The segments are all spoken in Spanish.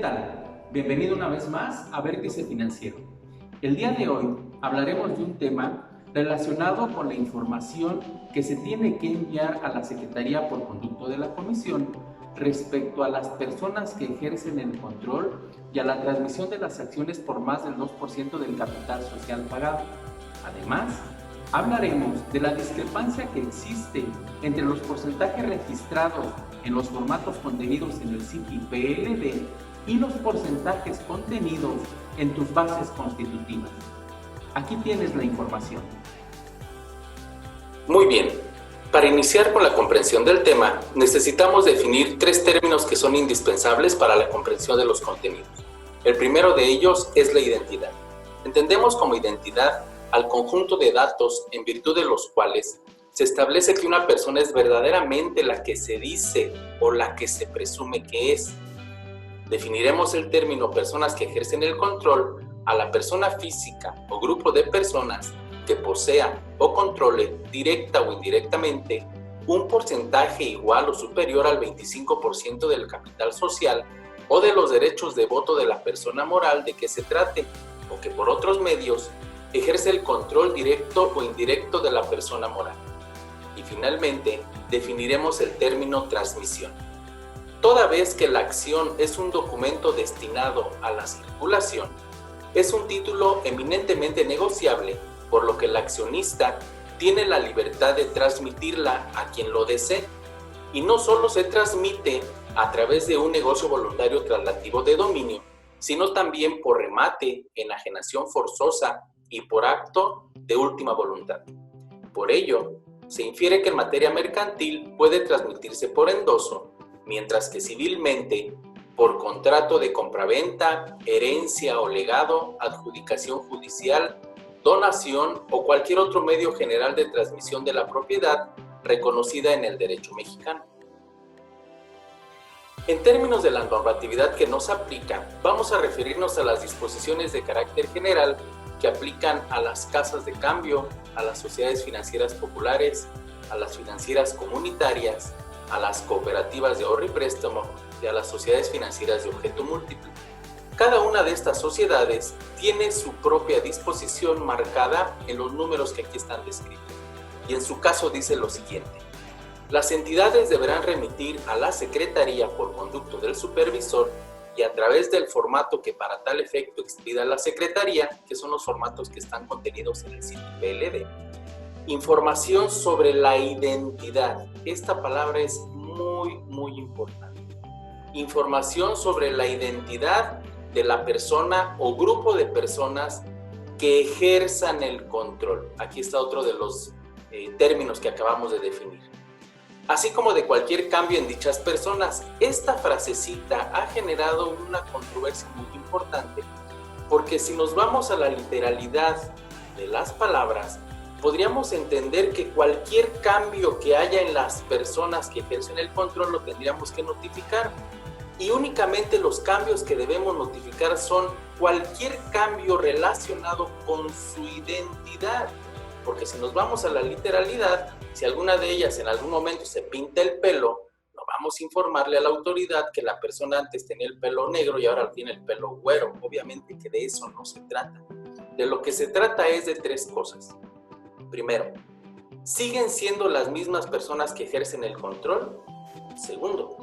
tal? Bienvenido una vez más a Vértice Financiero. El día de hoy hablaremos de un tema relacionado con la información que se tiene que enviar a la Secretaría por conducto de la Comisión respecto a las personas que ejercen el control y a la transmisión de las acciones por más del 2% del capital social pagado. Además, hablaremos de la discrepancia que existe entre los porcentajes registrados en los formatos contenidos en el CIFI PLD y los porcentajes contenidos en tus bases constitutivas. Aquí tienes la información. Muy bien. Para iniciar con la comprensión del tema, necesitamos definir tres términos que son indispensables para la comprensión de los contenidos. El primero de ellos es la identidad. Entendemos como identidad al conjunto de datos en virtud de los cuales se establece que una persona es verdaderamente la que se dice o la que se presume que es. Definiremos el término personas que ejercen el control a la persona física o grupo de personas que posea o controle directa o indirectamente un porcentaje igual o superior al 25% del capital social o de los derechos de voto de la persona moral de que se trate, o que por otros medios ejerce el control directo o indirecto de la persona moral. Y finalmente, definiremos el término transmisión. Toda vez que la acción es un documento destinado a la circulación, es un título eminentemente negociable, por lo que el accionista tiene la libertad de transmitirla a quien lo desee, y no solo se transmite a través de un negocio voluntario traslativo de dominio, sino también por remate, enajenación forzosa y por acto de última voluntad. Por ello, se infiere que en materia mercantil puede transmitirse por endoso, mientras que civilmente por contrato de compraventa, herencia o legado, adjudicación judicial, donación o cualquier otro medio general de transmisión de la propiedad reconocida en el derecho mexicano. En términos de la normatividad que nos aplica, vamos a referirnos a las disposiciones de carácter general que aplican a las casas de cambio, a las sociedades financieras populares, a las financieras comunitarias, a las cooperativas de ahorro y préstamo y a las sociedades financieras de objeto múltiple. Cada una de estas sociedades tiene su propia disposición marcada en los números que aquí están descritos. Y en su caso dice lo siguiente: las entidades deberán remitir a la Secretaría por conducto del supervisor y a través del formato que para tal efecto expida la Secretaría, que son los formatos que están contenidos en el sitio PLD, información sobre la identidad. Esta palabra es muy importante. Información sobre la identidad de la persona o grupo de personas que ejerzan el control. Aquí está otro de los términos que acabamos de definir. Así como de cualquier cambio en dichas personas. Esta frasecita ha generado una controversia muy importante, porque si nos vamos a la literalidad de las palabras, podríamos entender que cualquier cambio que haya en las personas que ejercen el control lo tendríamos que notificar. Y únicamente los cambios que debemos notificar son cualquier cambio relacionado con su identidad. Porque si nos vamos a la literalidad, si alguna de ellas en algún momento se pinta el pelo, no vamos a informarle a la autoridad que la persona antes tenía el pelo negro y ahora tiene el pelo güero. Obviamente que de eso no se trata. De lo que se trata es de tres cosas. Primero, ¿siguen siendo las mismas personas que ejercen el control? Segundo,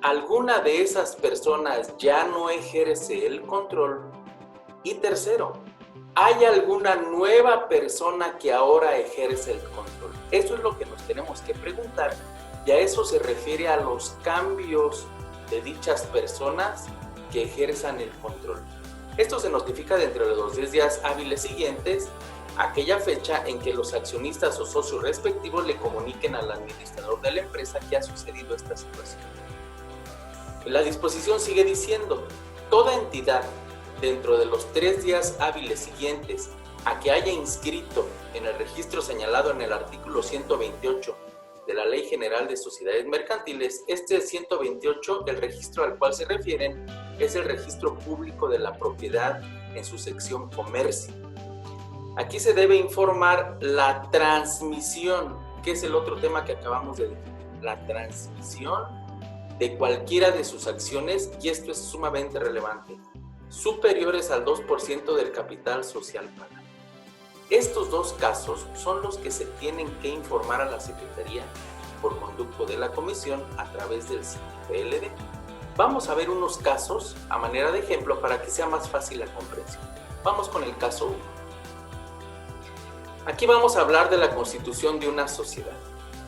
¿alguna de esas personas ya no ejerce el control? Y tercero, ¿hay alguna nueva persona que ahora ejerce el control? Eso es lo que nos tenemos que preguntar, y a eso se refiere a los cambios de dichas personas que ejerzan el control. Esto se notifica dentro de los 10 días hábiles siguientes aquella fecha en que los accionistas o socios respectivos le comuniquen al administrador de la empresa que ha sucedido esta situación. La disposición sigue diciendo: toda entidad dentro de los 3 días hábiles siguientes a que haya inscrito en el registro señalado en el artículo 128 de la Ley General de Sociedades Mercantiles, este 128, el registro al cual se refieren, es el registro público de la propiedad en su sección comercio. Aquí se debe informar la transmisión, que es el otro tema que acabamos de definir. La transmisión de cualquiera de sus acciones, y esto es sumamente relevante, superiores al 2% del capital social pagado. Estos dos casos son los que se tienen que informar a la Secretaría por conducto de la Comisión a través del CITI-PLD. Vamos a ver unos casos a manera de ejemplo para que sea más fácil la comprensión. Vamos con el caso 1. Aquí vamos a hablar de la constitución de una sociedad.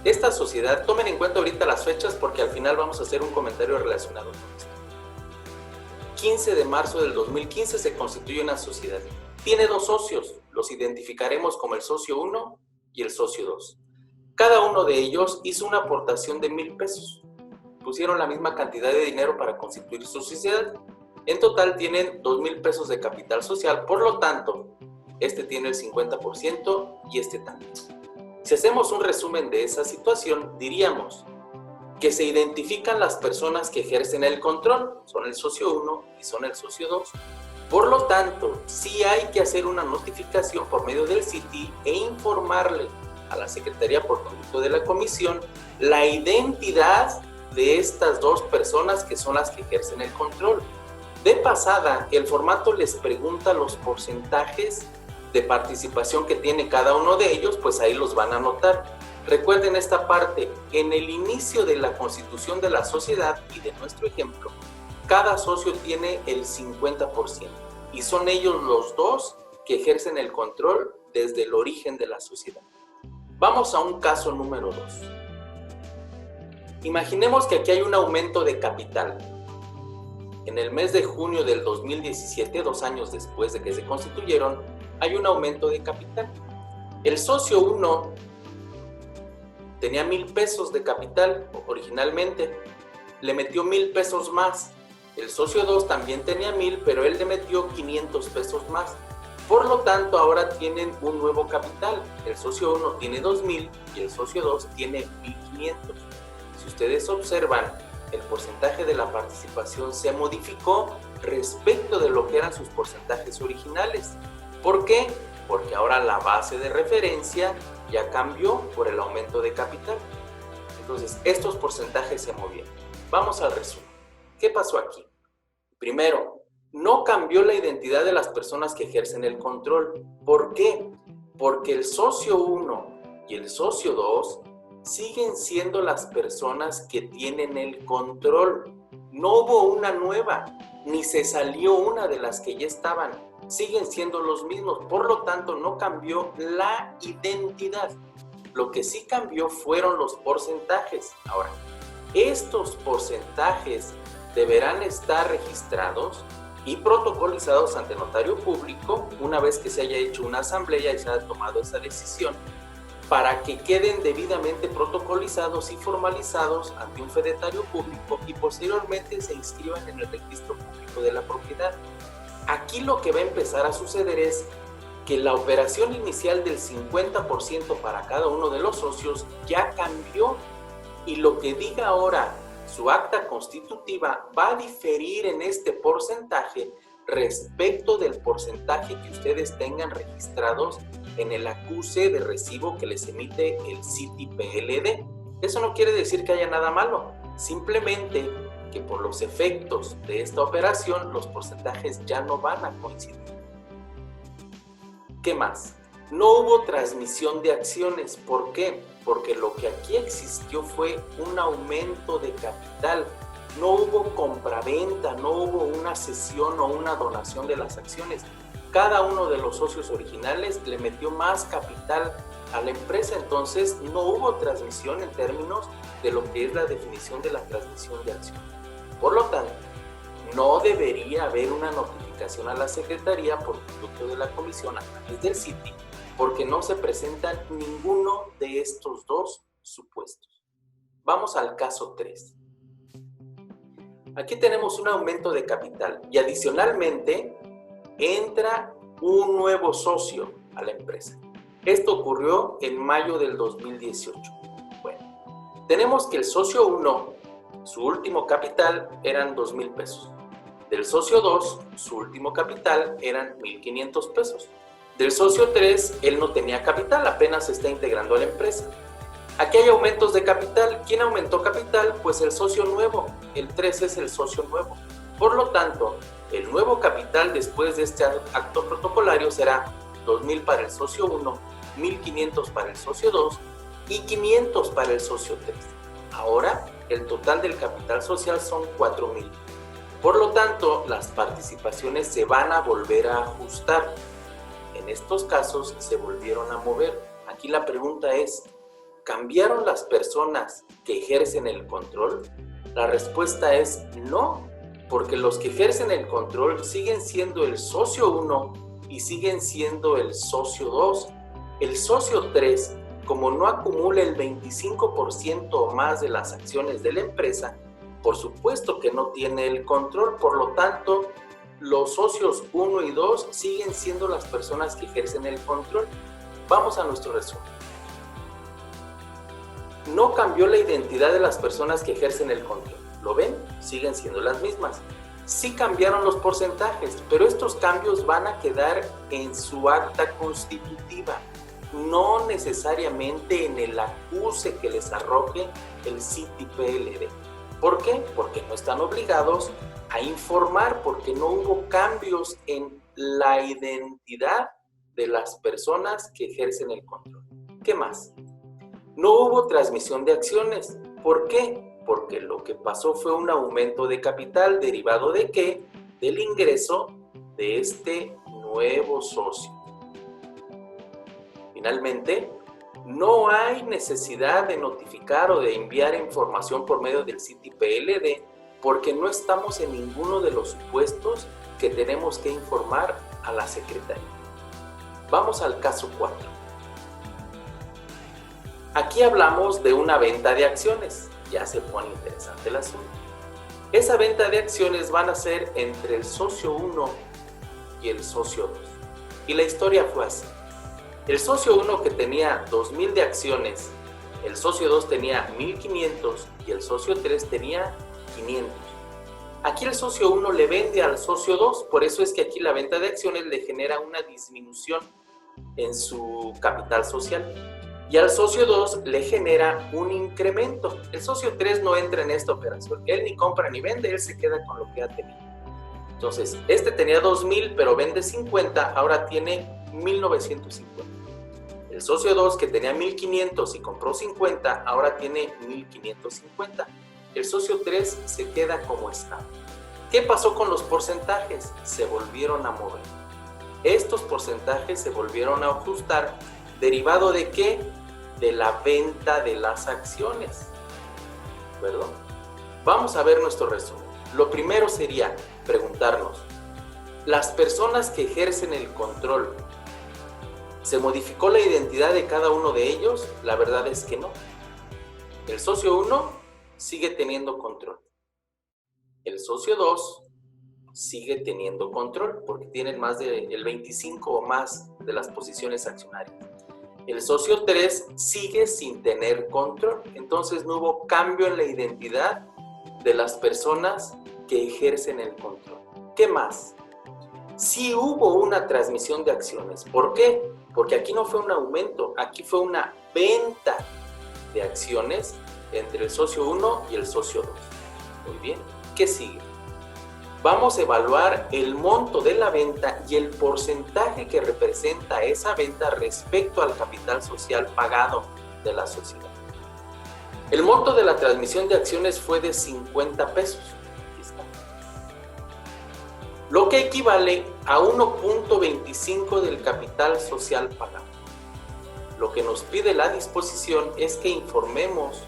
Esta sociedad, tomen en cuenta ahorita las fechas porque al final vamos a hacer un comentario relacionado con esto. 15 de marzo del 2015 se constituye una sociedad. Tiene dos socios, los identificaremos como el socio 1 y el socio 2. Cada uno de ellos hizo una aportación de 1,000 pesos. Pusieron la misma cantidad de dinero para constituir su sociedad. En total tienen 2,000 pesos de capital social, por lo tanto, este tiene el 50% y este también. Si hacemos un resumen de esa situación, diríamos que se identifican las personas que ejercen el control, son el socio 1 y son el socio 2. Por lo tanto, sí hay que hacer una notificación por medio del CITI e informarle a la Secretaría por conducto de la Comisión la identidad de estas dos personas que son las que ejercen el control. De pasada, el formato les pregunta los porcentajes de participación que tiene cada uno de ellos, pues ahí los van a anotar. Recuerden esta parte, en el inicio de la constitución de la sociedad y de nuestro ejemplo, cada socio tiene el 50% y son ellos los dos que ejercen el control desde el origen de la sociedad. Vamos a un caso número 2. Imaginemos que aquí hay un aumento de capital. En el mes de junio del 2017, 2 años después de que se constituyeron, hay un aumento de capital. El socio 1 tenía 1,000 pesos de capital originalmente, le metió 1,000 pesos más. El socio 2 también tenía 1,000, pero él le metió 500 pesos más. Por lo tanto, ahora tienen un nuevo capital. El socio 1 tiene 2,000 y el socio 2 tiene 1,500. Si ustedes observan, el porcentaje de la participación se modificó respecto de lo que eran sus porcentajes originales. ¿Por qué? Porque ahora la base de referencia ya cambió por el aumento de capital. Entonces, estos porcentajes se movieron. Vamos al resumen. ¿Qué pasó aquí? Primero, no cambió la identidad de las personas que ejercen el control. ¿Por qué? Porque el socio 1 y el socio 2 siguen siendo las personas que tienen el control. No hubo una nueva, ni se salió una de las que ya estaban. Siguen siendo los mismos, por lo tanto no cambió la identidad. Lo que sí cambió fueron los porcentajes. Ahora, estos porcentajes deberán estar registrados y protocolizados ante notario público una vez que se haya hecho una asamblea y se haya tomado esa decisión, para que queden debidamente protocolizados y formalizados ante un fedatario público y posteriormente se inscriban en el registro público de la propiedad. Aquí lo que va a empezar a suceder es que la operación inicial del 50% para cada uno de los socios ya cambió y lo que diga ahora su acta constitutiva va a diferir en este porcentaje respecto del porcentaje que ustedes tengan registrados en el acuse de recibo que les emite el CITI-PLD. Eso no quiere decir que haya nada malo, simplemente que por los efectos de esta operación los porcentajes ya no van a coincidir. ¿Qué más? No hubo transmisión de acciones. ¿Por qué? Porque lo que aquí existió fue un aumento de capital. No hubo compraventa, no hubo una cesión o una donación de las acciones. Cada uno de los socios originales le metió más capital a la empresa, entonces no hubo transmisión en términos de lo que es la definición de la transmisión de acciones. Por lo tanto, no debería haber una notificación a la Secretaría por conducto de la Comisión a través del CITI, porque no se presentan ninguno de estos dos supuestos. Vamos al caso 3. Aquí tenemos un aumento de capital y adicionalmente entra un nuevo socio a la empresa. Esto ocurrió en mayo del 2018. Bueno, tenemos que el socio 1, su último capital eran 2,000 pesos. Del socio 2, su último capital eran 1,500 pesos. Del socio 3, él no tenía capital, apenas se está integrando a la empresa. Aquí hay aumentos de capital. ¿Quién aumentó capital? Pues el socio nuevo. El 3 es el socio nuevo. Por lo tanto, el nuevo capital después de este acto protocolario será 2,000 para el socio 1, 1,500 para el socio 2 y 500 para el socio 3. Ahora, el total del capital social son 4,000. Por lo tanto, las participaciones se van a volver a ajustar. En estos casos se volvieron a mover. Aquí la pregunta es, ¿cambiaron las personas que ejercen el control? La respuesta es no, porque los que ejercen el control siguen siendo el socio 1 y siguen siendo el socio 2. El socio 3, como no acumula el 25% o más de las acciones de la empresa, por supuesto que no tiene el control. Por lo tanto, los socios 1 y 2 siguen siendo las personas que ejercen el control. Vamos a nuestro resumen. No cambió la identidad de las personas que ejercen el control. ¿Lo ven? Siguen siendo las mismas. Sí cambiaron los porcentajes, pero estos cambios van a quedar en su acta constitutiva, no necesariamente en el acuse que les arroje el CITI-PLD. ¿Por qué? Porque no están obligados a informar, porque no hubo cambios en la identidad de las personas que ejercen el control. ¿Qué más? No hubo transmisión de acciones. ¿Por qué? Porque lo que pasó fue un aumento de capital, derivado ¿de qué? Del ingreso de este nuevo socio. Finalmente, no hay necesidad de notificar o de enviar información por medio del CITI-PLD porque no estamos en ninguno de los supuestos que tenemos que informar a la Secretaría. Vamos al caso 4. Aquí hablamos de una venta de acciones. Ya se pone interesante el asunto. Esa venta de acciones van a ser entre el socio 1 y el socio 2. Y la historia fue así. El socio 1 que tenía 2,000 de acciones, el socio 2 tenía 1,500 y el socio 3 tenía 500. Aquí el socio 1 le vende al socio 2, por eso es que aquí la venta de acciones le genera una disminución en su capital social. Y al socio 2 le genera un incremento. El socio 3 no entra en esta operación. Él ni compra ni vende, él se queda con lo que ha tenido. Entonces, este tenía 2,000, pero vende 50, ahora tiene 1,950. El socio 2 que tenía 1,500 y compró 50, ahora tiene 1,550. El socio 3 se queda como está. ¿Qué pasó con los porcentajes? Se volvieron a mover. Estos porcentajes se volvieron a ajustar. ¿Derivado de qué? De la venta de las acciones. ¿Verdad? Vamos a ver nuestro resumen. Lo primero sería preguntarnos, ¿las personas que ejercen el control, se modificó la identidad de cada uno de ellos? La verdad es que no. El socio 1 sigue teniendo control. El socio 2 sigue teniendo control porque tienen más del 25 o más de las posiciones accionarias. El socio 3 sigue sin tener control. Entonces no hubo cambio en la identidad de las personas que ejercen el control. ¿Qué más? Sí hubo una transmisión de acciones. ¿Por qué? Porque aquí no fue un aumento, aquí fue una venta de acciones entre el socio 1 y el socio 2. Muy bien, ¿qué sigue? Vamos a evaluar el monto de la venta y el porcentaje que representa esa venta respecto al capital social pagado de la sociedad. El monto de la transmisión de acciones fue de 50 pesos. Aquí está. Lo que equivale a 1.25 del capital social pagado. Lo que nos pide la disposición es que informemos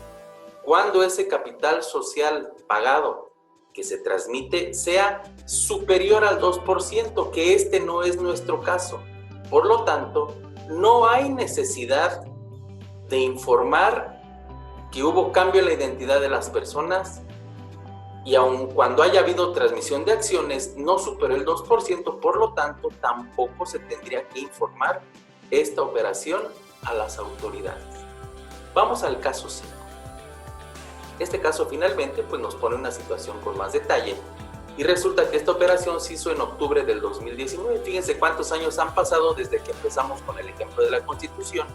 cuando ese capital social pagado que se transmite sea superior al 2%, que este no es nuestro caso. Por lo tanto, no hay necesidad de informar que hubo cambio en la identidad de las personas y aun cuando haya habido transmisión de acciones no superó el 2%, por lo tanto, tampoco se tendría que informar esta operación a las autoridades. Vamos al caso 5. Este caso finalmente pues, nos pone una situación con más detalle y resulta que esta operación se hizo en octubre del 2019. Fíjense cuántos años han pasado desde que empezamos con el ejemplo de la Constitución,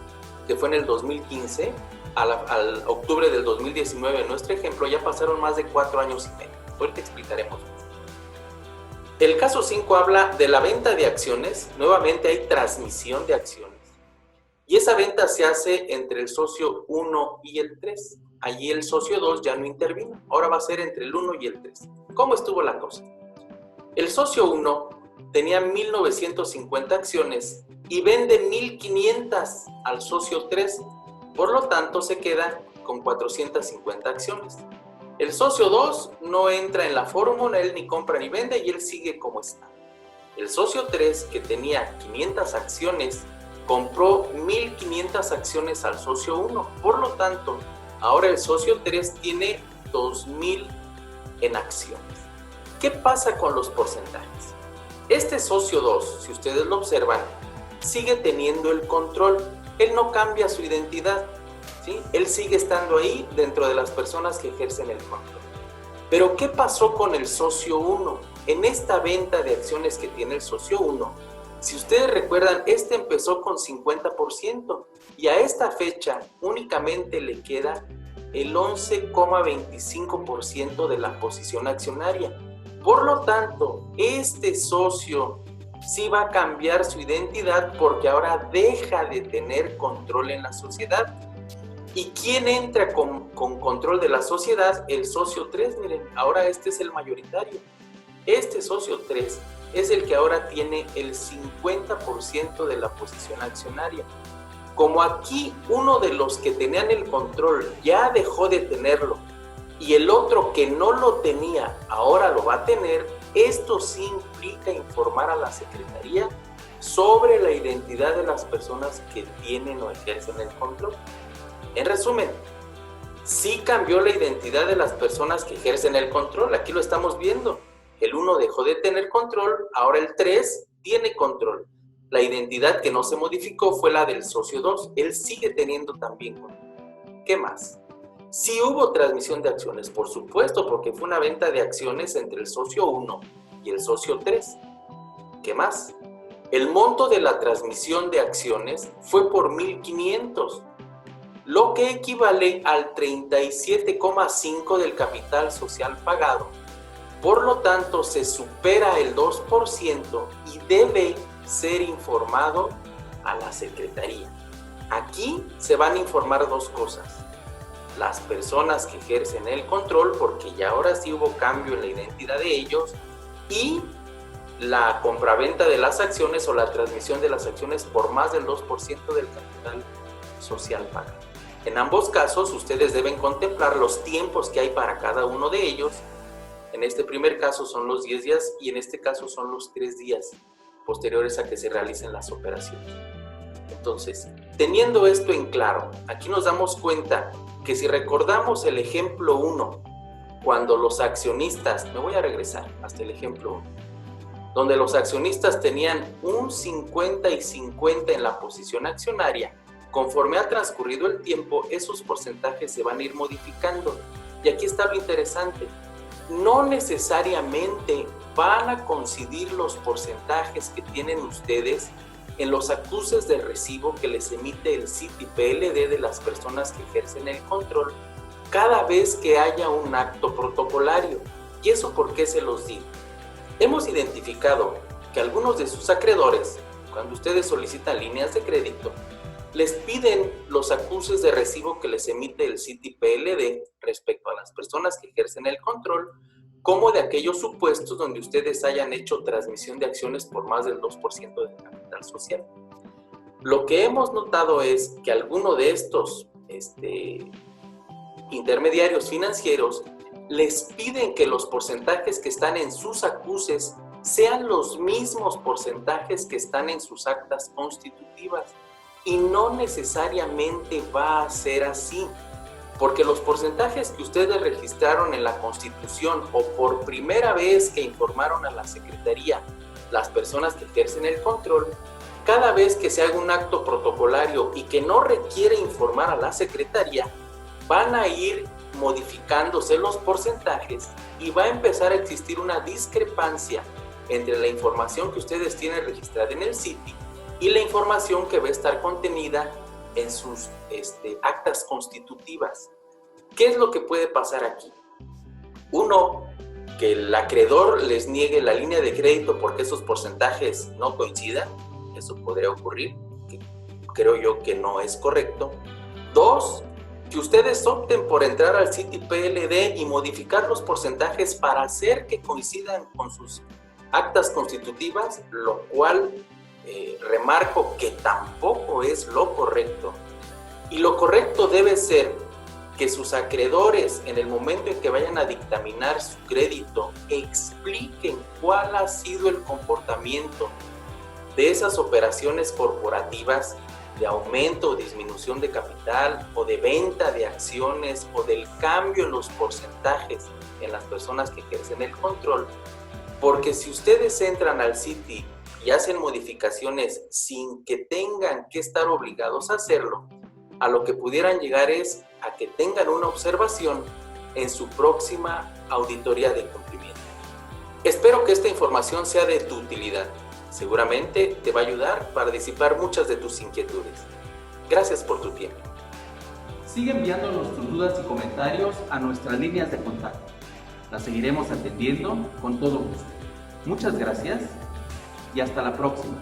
que fue en el 2015, al octubre del 2019, en nuestro ejemplo, ya pasaron más de 4 años y medio. Ahorita explicaremos. El caso 5 habla de la venta de acciones. Nuevamente hay transmisión de acciones. Y esa venta se hace entre el socio 1 y el 3. Allí el socio 2 ya no intervino. Ahora va a ser entre el 1 y el 3. ¿Cómo estuvo la cosa? El socio 1 tenía 1,950 acciones y vende 1,500 al socio 3. Por lo tanto, se queda con 450 acciones. El socio 2 no entra en la fórmula, él ni compra ni vende y él sigue como está. El socio 3, que tenía 500 acciones, compró 1,500 acciones al socio 1. Por lo tanto, ahora el socio 3 tiene 2,000 en acciones. ¿Qué pasa con los porcentajes? Este socio 2, si ustedes lo observan, sigue teniendo el control. Él no cambia su identidad, ¿sí? Él sigue estando ahí dentro de las personas que ejercen el control. Pero ¿qué pasó con el socio 1? En esta venta de acciones que tiene el socio 1, si ustedes recuerdan, este empezó con 50% y a esta fecha únicamente le queda el 11,25% de la posición accionaria. Por lo tanto, este socio sí va a cambiar su identidad porque ahora deja de tener control en la sociedad. ¿Y quién entra con control de la sociedad? El socio 3, miren, ahora este es el mayoritario. Este socio 3 es el que ahora tiene el 50% de la posición accionaria. Como aquí uno de los que tenían el control ya dejó de tenerlo y el otro que no lo tenía ahora lo va a tener, esto sí implica informar a la Secretaría sobre la identidad de las personas que tienen o ejercen el control. En resumen, sí cambió la identidad de las personas que ejercen el control, aquí lo estamos viendo. El 1 dejó de tener control, ahora el 3 tiene control. La identidad que no se modificó fue la del socio 2, él sigue teniendo también control. ¿Qué más? Sí hubo transmisión de acciones, por supuesto, porque fue una venta de acciones entre el socio 1 y el socio 3. ¿Qué más? El monto de la transmisión de acciones fue por 1,500, lo que equivale al 37,5% del capital social pagado. Por lo tanto, se supera el 2% y debe ser informado a la Secretaría. Aquí se van a informar dos cosas. Las personas que ejercen el control, porque ya ahora sí hubo cambio en la identidad de ellos, y la compraventa de las acciones o la transmisión de las acciones por más del 2% del capital social pagado. En ambos casos, ustedes deben contemplar los tiempos que hay para cada uno de ellos. En este primer caso son los 10 días y en este caso son los 3 días posteriores a que se realicen las operaciones. Entonces, teniendo esto en claro, aquí nos damos cuenta que si recordamos el ejemplo 1, cuando los accionistas, me voy a regresar hasta el ejemplo 1, donde los accionistas tenían un 50 y 50 en la posición accionaria, conforme ha transcurrido el tiempo, esos porcentajes se van a ir modificando. Y aquí está lo interesante. No necesariamente van a coincidir los porcentajes que tienen ustedes en los acuses de recibo que les emite el CIT y PLD de las personas que ejercen el control cada vez que haya un acto protocolario. ¿Y eso por qué se los digo? Hemos identificado que algunos de sus acreedores, cuando ustedes solicitan líneas de crédito, les piden los acuses de recibo que les emite el CIT y PLD respecto a las personas que ejercen el control, como de aquellos supuestos donde ustedes hayan hecho transmisión de acciones por más del 2% del capital social. Lo que hemos notado es que alguno de estos intermediarios financieros les piden que los porcentajes que están en sus acuses sean los mismos porcentajes que están en sus actas constitutivas. Y no necesariamente va a ser así, porque los porcentajes que ustedes registraron en la Constitución o por primera vez que informaron a la Secretaría las personas que ejercen el control, cada vez que se haga un acto protocolario y que no requiere informar a la Secretaría, van a ir modificándose los porcentajes y va a empezar a existir una discrepancia entre la información que ustedes tienen registrada en el CITI y la información que va a estar contenida en sus actas constitutivas. ¿Qué es lo que puede pasar aquí? Uno, que el acreedor les niegue la línea de crédito porque esos porcentajes no coincidan. Eso podría ocurrir, que creo yo que no es correcto. Dos, que ustedes opten por entrar al Citi PLD y modificar los porcentajes para hacer que coincidan con sus actas constitutivas, lo cual remarco que tampoco es lo correcto. Y lo correcto debe ser que sus acreedores, en el momento en que vayan a dictaminar su crédito, expliquen cuál ha sido el comportamiento de esas operaciones corporativas de aumento o disminución de capital o de venta de acciones o del cambio en los porcentajes en las personas que ejercen el control. Porque si ustedes entran al Citi y hacen modificaciones sin que tengan que estar obligados a hacerlo, a lo que pudieran llegar es a que tengan una observación en su próxima auditoría de cumplimiento. Espero que esta información sea de tu utilidad. Seguramente te va a ayudar para disipar muchas de tus inquietudes. Gracias por tu tiempo. Sigue enviándonos tus dudas y comentarios a nuestras líneas de contacto. Las seguiremos atendiendo con todo gusto. Muchas gracias y hasta la próxima.